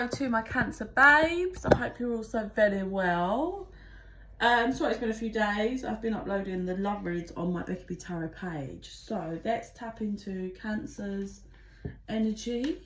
To my Cancer babes, I hope you're also very well. Sorry it's been a few days. I've been uploading the love reads on my Becky tarot page, so let's tap into Cancer's energy.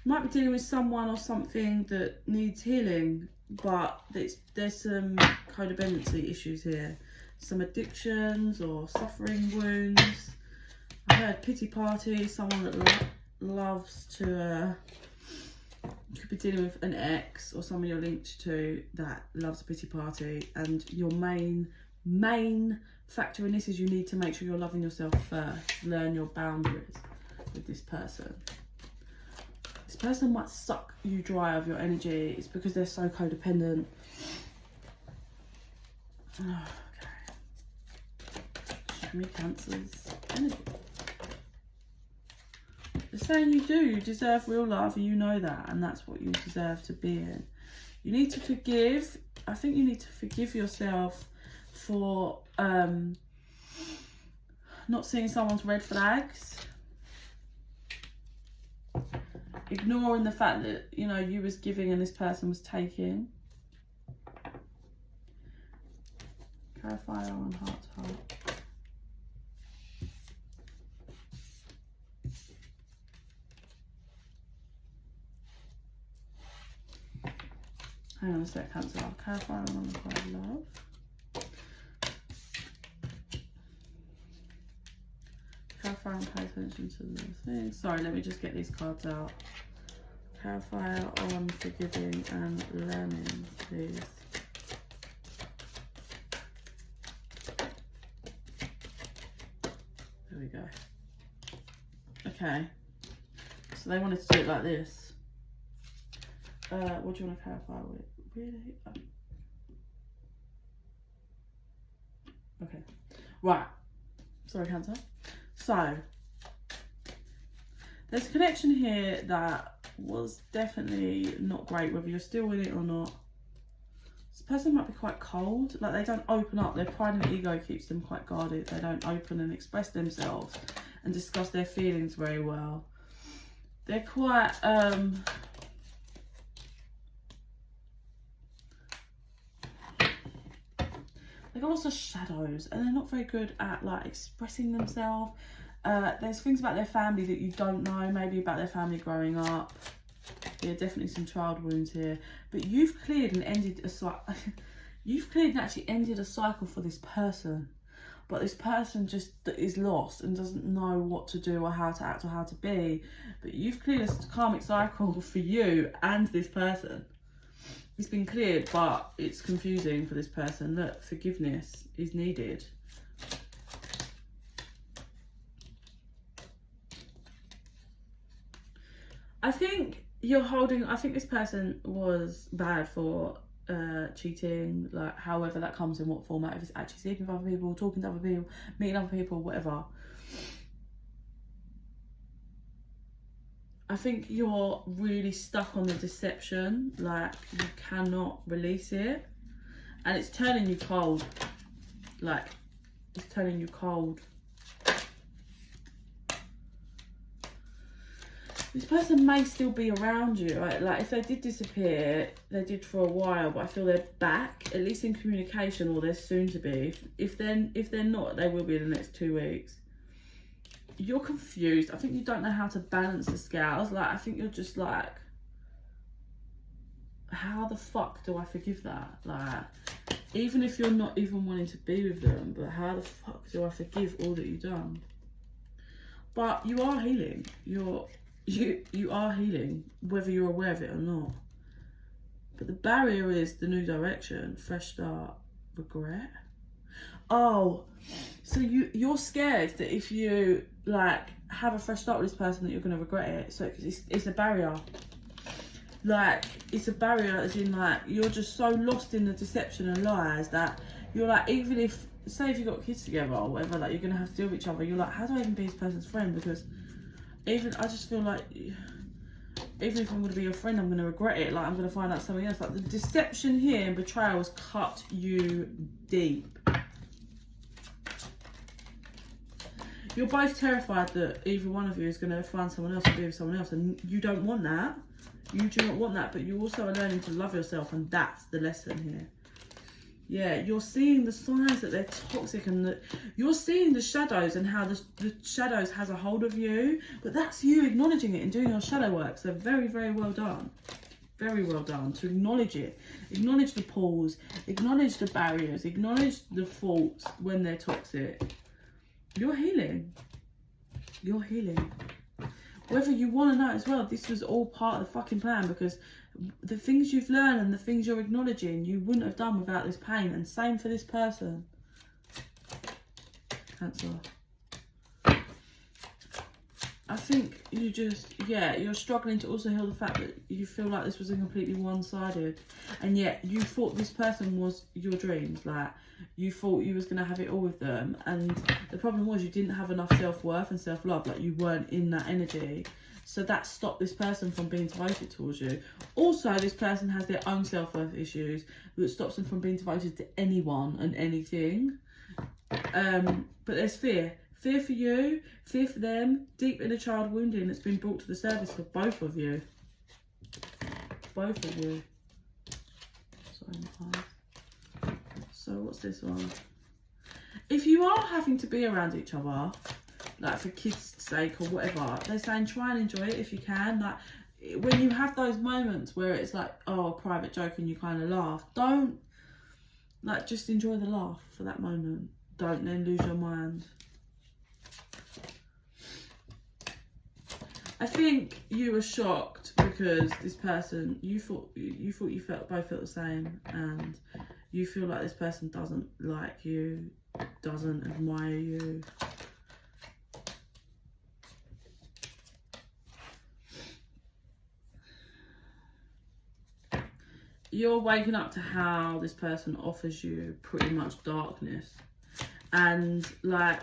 Might be dealing with someone or something that needs healing, but there's some codependency issues here, some addictions or suffering wounds. I heard pity party, someone that loves to could be dealing with an ex or someone you're linked to that loves a pity party, and your main factor in this is you need to make sure you're loving yourself first. Learn your boundaries with this person. This person might suck you dry of your energy. It's because they're so codependent. Oh, okay. Show me Cancer's energy. It's saying you deserve real love, and you know that, and that's what you deserve to be in. You need to forgive. I think you need to forgive yourself for not seeing someone's red flags, ignoring the fact that, you know, you was giving and this person was taking. Clarifier on heart to heart. Hang on a sec, Cancer. I'll clarify on the card love. Clarify and pay attention to the thing. Sorry, let me just get these cards out. Clarify on forgiving and learning, please. There we go. Okay. So they wanted to do it like this. What do you want to clarify with? Really? Okay. Right. Sorry, Cancer. So, there's a connection here that was definitely not great, whether you're still with it or not. This person might be quite cold. Like, they don't open up. Their pride and ego keeps them quite guarded. They don't open and express themselves and discuss their feelings very well. They're quite... They've got lots of shadows, and they're not very good at like expressing themselves. There's things about their family that you don't know, maybe about their family growing up. Yeah, definitely some child wounds here. But you've cleared and ended a cycle. You've cleared and actually ended a cycle for this person. But this person just is lost and doesn't know what to do or how to act or how to be. But you've cleared a karmic cycle for you and this person. It's been cleared, but it's confusing for this person. Look, forgiveness is needed. I think this person was bad for cheating, like however that comes in what format, if it's actually sleeping with other people, talking to other people, meeting other people, whatever. I think you're really stuck on the deception, like you cannot release it, and it's turning you cold. Like, it's turning you cold. This person may still be around you, right? Like if they did disappear, they did for a while, but I feel they're back, at least in communication, or they're soon to be. If they're not, they will be in the next 2 weeks. You're confused. I think you don't know how to balance the scales. Like, I think you're just like, how the fuck do I forgive that? Like, even if you're not even wanting to be with them, but how the fuck do I forgive all that you've done? But you are healing. You are healing, whether you're aware of it or not. But the barrier is the new direction, fresh start, regret. Oh, so you're scared that if you like have a fresh start with this person that you're going to regret it. So it's a barrier. Like, it's a barrier as in like you're just so lost in the deception and lies that you're like, even if, say if you've got kids together or whatever, like you're going to have to deal with each other, you're like, how do I even be this person's friend? Because I just feel like even if I'm going to be your friend, I'm going to regret it. Like, I'm going to find out something else. Like, the deception here and betrayal has cut you deep. You're both terrified that either one of you is going to find someone else and be with someone else, and you don't want that. You do not want that, but you also are learning to love yourself, and that's the lesson here. Yeah, you're seeing the signs that they're toxic, and that you're seeing the shadows and how the shadows has a hold of you, but that's you acknowledging it and doing your shadow work. So very, very well done. Very well done to acknowledge it. Acknowledge the pause, acknowledge the barriers, acknowledge the faults when they're toxic. You're healing. You're healing. Whether you want to know as well, this was all part of the fucking plan, because the things you've learned and the things you're acknowledging, you wouldn't have done without this pain. And same for this person. Cancer. I think you just, yeah, you're struggling to also heal the fact that you feel like this was a completely one-sided, and yet you thought this person was your dreams. Like, you thought you was going to have it all with them, and the problem was you didn't have enough self-worth and self-love. Like, you weren't in that energy, so that stopped this person from being devoted towards you. Also, this person has their own self-worth issues that stops them from being devoted to anyone and anything. But there's fear. Fear for you, fear for them, deep inner child wounding that's been brought to the surface for both of you. Both of you. Sorry, so what's this one? If you are having to be around each other, like for kids' sake or whatever, they're saying try and enjoy it if you can. Like, when you have those moments where it's like, oh, a private joke, and you kind of laugh, don't, like, just enjoy the laugh for that moment. Don't then lose your mind. I think you were shocked because this person, you thought you both felt the same, and you feel like this person doesn't like you, doesn't admire you. You're waking up to how this person offers you pretty much darkness and like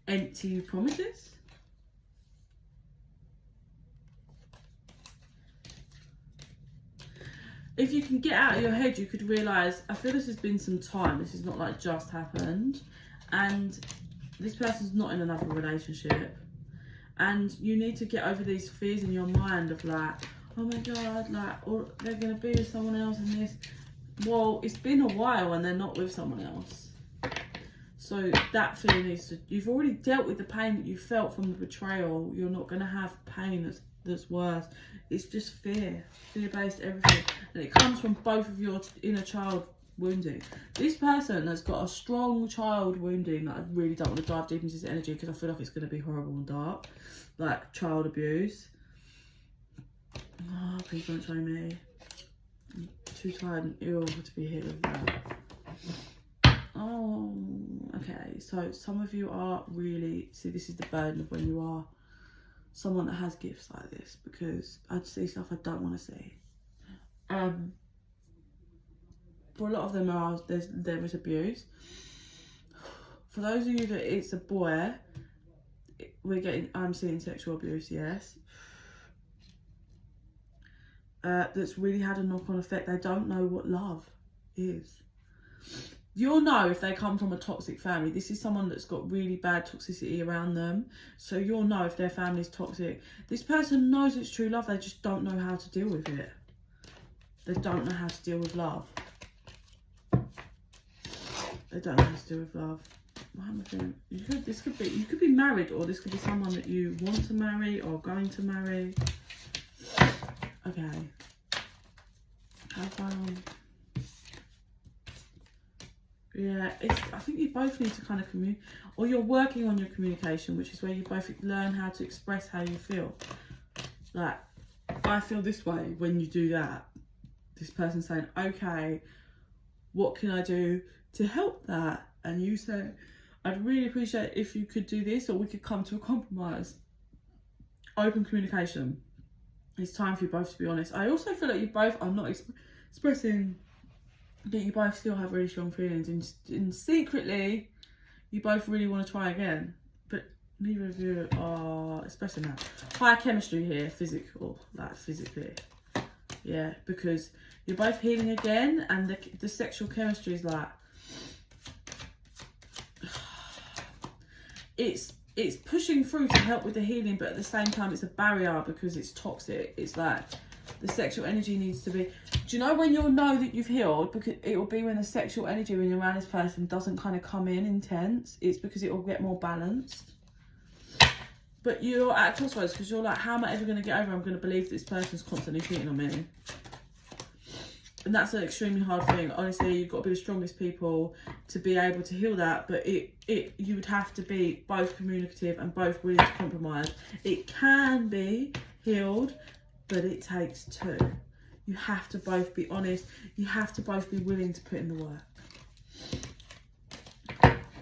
empty promises. If you can get out of your head, you could realise, I feel this has been some time. This is not like just happened. And this person's not in another relationship. And you need to get over these fears in your mind of like, oh my God, like, or they're going to be with someone else in this. Well, it's been a while and they're not with someone else. So that fear needs to, you've already dealt with the pain that you felt from the betrayal. You're not going to have pain that's worse. It's just fear-based everything, and it comes from both of your inner child wounding. This person has got a strong child wounding that I really don't want to dive deep into this energy, because I feel like it's going to be horrible and dark, like child abuse. Oh, please don't show me. I'm too tired and ill to be hit with that. Oh, okay. So some of you are really, see, this is the burden of when you are someone that has gifts like this, because I see stuff I don't want to see. For a lot of them, there is abuse. For those of you that it's a boy, I'm seeing sexual abuse, yes. That's really had a knock-on effect. They don't know what love is. You'll know if they come from a toxic family. This is someone that's got really bad toxicity around them. So you'll know if their family's toxic. This person knows it's true love. They just don't know how to deal with it. They don't know how to deal with love. They don't know how to deal with love. What am I doing? You could be married, or this could be someone that you want to marry or going to marry. Okay. How far on? Yeah, I think you both need to kind of communicate, or you're working on your communication, which is where you both learn how to express how you feel. Like, I feel this way when you do that. This person saying, okay, what can I do to help that? And you say, I'd really appreciate if you could do this, or we could come to a compromise. Open communication. It's time for you both to be honest. I also feel like you both are not expressing that you both still have really strong feelings, and secretly you both really want to try again, but neither of you are expressing that. Higher chemistry here, physically, yeah, because you're both healing again, and the sexual chemistry is like, it's it's pushing through to help with the healing, but at the same time it's a barrier because it's toxic. It's like the sexual energy needs to be, do you know when you'll know that you've healed? Because it will be when the sexual energy when you're around this person doesn't kind of come in intense. It's because it will get more balanced. But you're at crossroads because you're like, how am I ever going to get over? I'm going to believe this person's constantly cheating on me. And that's an extremely hard thing. Honestly, you've got to be the strongest people to be able to heal that. But you would have to be both communicative and both willing to compromise. It can be healed, but it takes two. You have to both be honest. You have to both be willing to put in the work.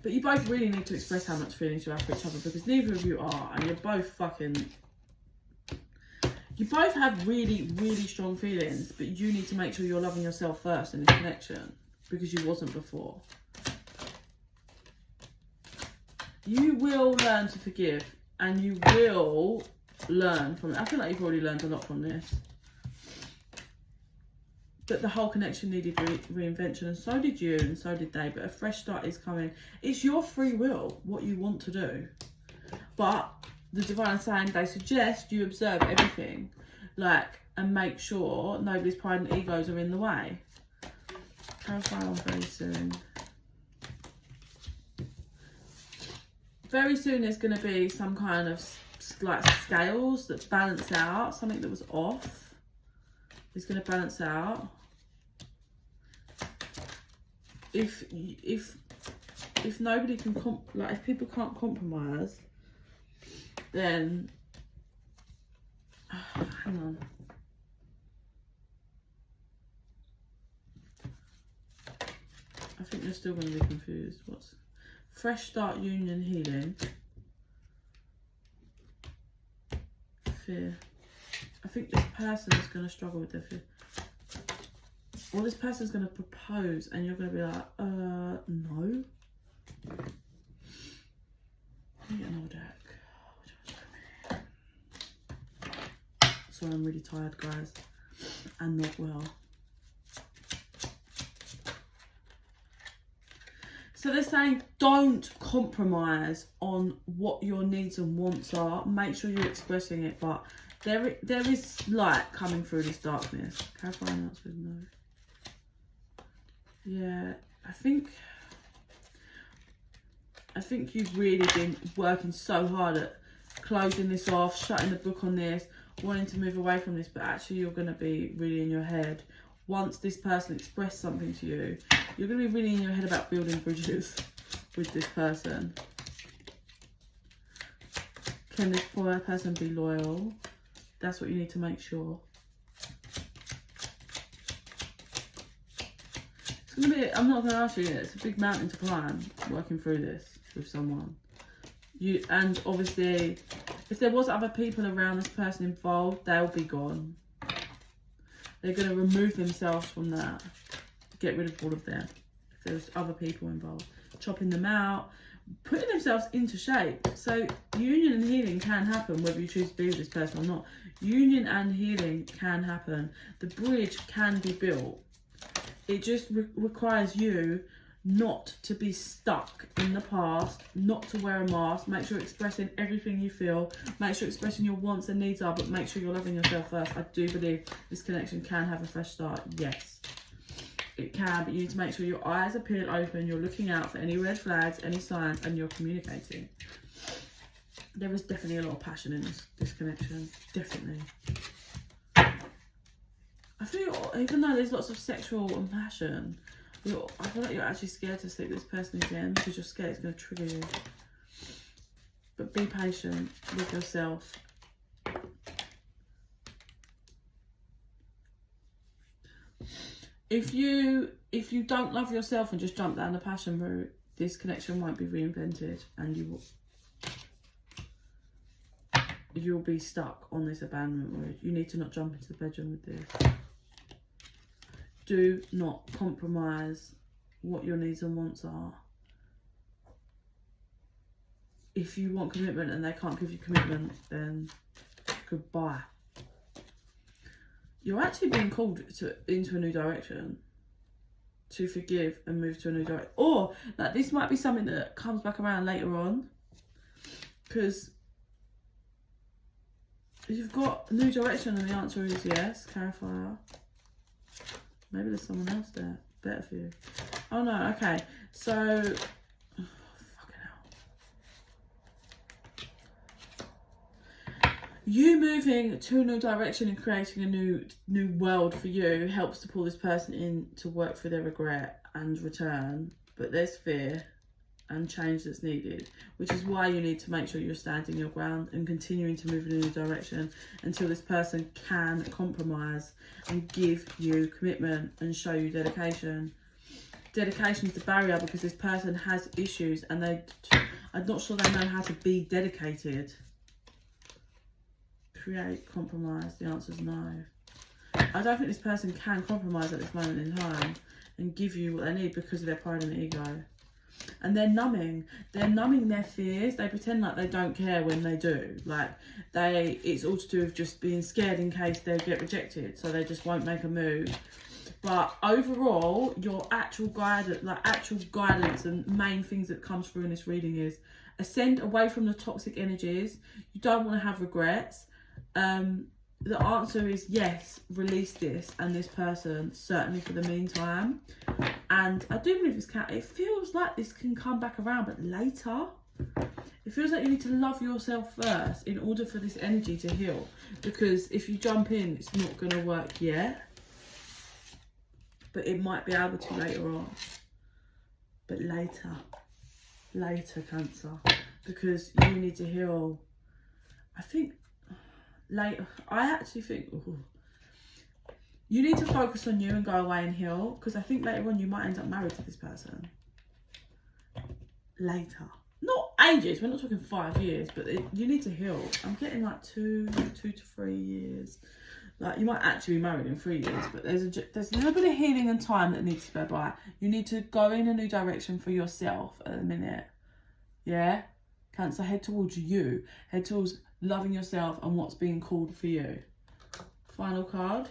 But you both really need to express how much feelings you have for each other, because neither of you are, and you're both fucking... You both have really, really strong feelings, but you need to make sure you're loving yourself first in this connection, because you wasn't before. You will learn to forgive, and you will learn from it. I feel like you've already learned a lot from this. But the whole connection needed reinvention, and so did you, and so did they. But a fresh start is coming. It's your free will, what you want to do. But the divine saying, they suggest you observe everything, like, and make sure nobody's pride and egos are in the way. Clarify on very soon. Very soon there's going to be some kind of like scales that balance out. Something that was off is going to balance out. If nobody can if people can't compromise, then hang on. I think you're still going to be confused. What's fresh start, union, healing, fear. I think this person is going to struggle with their fear. Or this person's going to propose and you're going to be like, no. Let me get an old deck. Sorry, I'm really tired, guys. And not well. So they're saying, don't compromise on what your needs and wants are. Make sure you're expressing it, but there is light coming through this darkness. Clarify announcement with no. Yeah, I think you've really been working so hard at closing this off, shutting the book on this, wanting to move away from this, but actually you're going to be really in your head. Once this person expressed something to you, you're going to be really in your head about building bridges with this person. Can this poor person be loyal? That's what you need to make sure. It's going to be, I'm not going to ask you, it's a big mountain to climb working through this with someone. And obviously, if there was other people around this person involved, they'll be gone. They're going to remove themselves from that. Get rid of all of them. If there's other people involved. Chopping them out. Putting themselves into shape. So union and healing can happen whether you choose to be with this person or not. Union and healing can happen. The bridge can be built. It just requires you not to be stuck in the past, not to wear a mask. Make sure you're expressing everything you feel. Make sure you're expressing your wants and needs are, but make sure you're loving yourself first. I do believe this connection can have a fresh start. Yes, it can, but you need to make sure your eyes are peeled open, you're looking out for any red flags, any signs, and you're communicating. There is definitely a lot of passion in this connection. Definitely. I feel, even though there's lots of sexual and passion, I feel like you're actually scared to sleep with this person again because you're scared it's going to trigger you. But be patient with yourself. If you don't love yourself and just jump down the passion route, this connection won't be reinvented, and you'll be stuck on this abandonment route. You need to not jump into the bedroom with this. Do not compromise what your needs and wants are. If you want commitment and they can't give you commitment, then goodbye. You're actually being called into a new direction, to forgive and move to a new direction. Or like, this might be something that comes back around later on. Because you've got new direction and the answer is yes. Clarifier. Maybe there's someone else there. Better for you. Oh no, okay. So, oh, fucking hell. You moving to a new direction and creating a new world for you helps to pull this person in to work through their regret and return. But there's fear and change that's needed, which is why you need to make sure you're standing your ground and continuing to move in a new direction until this person can compromise and give you commitment and show you dedication. Dedication is the barrier because this person has issues and I'm not sure they know how to be dedicated. Create compromise. The answer is no. I don't think this person can compromise at this moment in time and give you what they need because of their pride and ego. And they're numbing their fears. They pretend like they don't care when they do. Like it's all to do with just being scared in case they get rejected, so they just won't make a move. But overall, your actual guidance and main things that comes through in this reading is ascend away from the toxic energies. You don't want to have regrets. The answer is yes, release this and this person, certainly for the meantime. And I do believe it feels like this can come back around, but later. It feels like you need to love yourself first in order for this energy to heal. Because if you jump in, it's not going to work yet. But it might be able to later on. But later, Cancer. Because you need to heal. I actually think you need to focus on you and go away and heal, because I think later on you might end up married to this person. Later. Not ages, we're not talking 5 years, but you need to heal. I'm getting like 2 to 3 years. Like you might actually be married in 3 years, but there's a little bit of healing and time that needs to go by. You need to go in a new direction for yourself at the minute. Yeah? Cancer, head towards you. Head towards loving yourself and what's being called for you. Final card.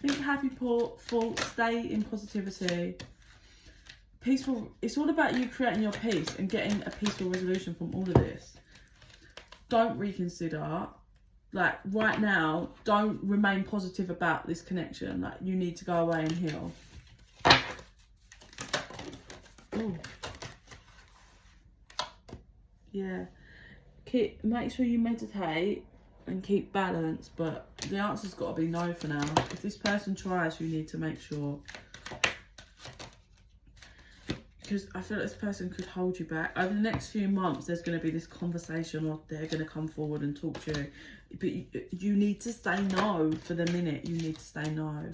Think happy, full, stay in positivity. Peaceful. It's all about you creating your peace and getting a peaceful resolution from all of this. Don't reconsider. Like right now, don't remain positive about this connection. Like you need to go away and heal. Ooh. Yeah. Make sure you meditate and keep balance, but the answer's got to be no for now. If this person tries, you need to make sure, because I feel like this person could hold you back. Over the next few months, there's going to be this conversation, or they're going to come forward and talk to you, but you need to say no for the minute. You need to say no.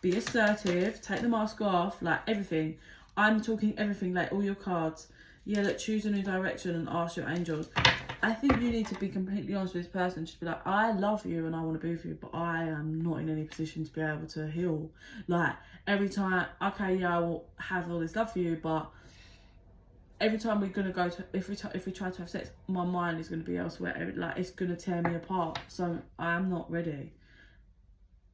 Be assertive, take the mask off, like everything. I'm talking everything, like all your cards. Yeah, look, choose a new direction and ask your angels. I think you need to be completely honest with this person. Just be like, I love you and I want to be with you, but I am not in any position to be able to heal. Like, every time, okay, yeah, I will have all this love for you, but every time we're going to go to, if we try to have sex, my mind is going to be elsewhere. Like, it's going to tear me apart. So I am not ready.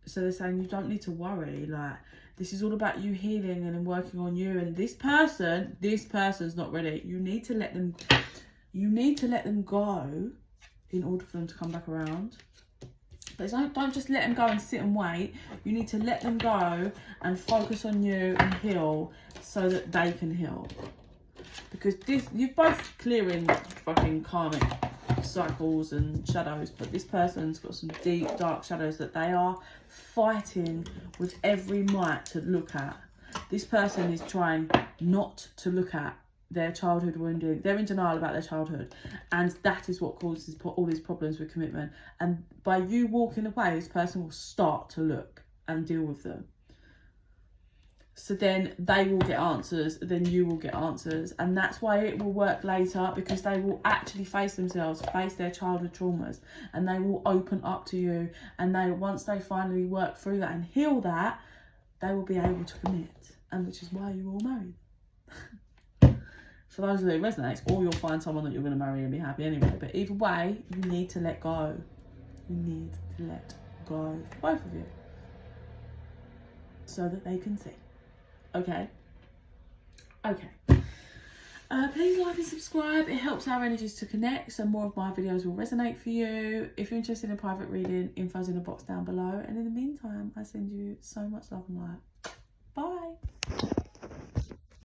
So they're saying you don't need to worry. Like, this is all about you healing and working on you. And this person's not ready. You need to let them go in order for them to come back around. But don't just let them go and sit and wait. You need to let them go and focus on you and heal so that they can heal. Because you're both clearing fucking karmic cycles and shadows, but this person's got some deep dark shadows that they are fighting with every might to look at. This person is trying not to look at their childhood wounding. They're in denial about their childhood, and that is what causes all these problems with commitment. And by you walking away, this person will start to look and deal with them. So then they will get answers, then you will get answers, and that's why it will work later, because they will actually face themselves, face their childhood traumas, and they will open up to you. And once they finally work through that and heal that, they will be able to commit, and which is why you're all married. For those of you who resonates, or you'll find someone that you're going to marry and be happy anyway. But either way, you need to let go. You need to let go, both of you, so that they can see. Okay. Please like and subscribe. It helps our energies to connect, so more of my videos will resonate for you. If you're interested in private reading, info's in the box down below. And in the meantime, I send you so much love and light.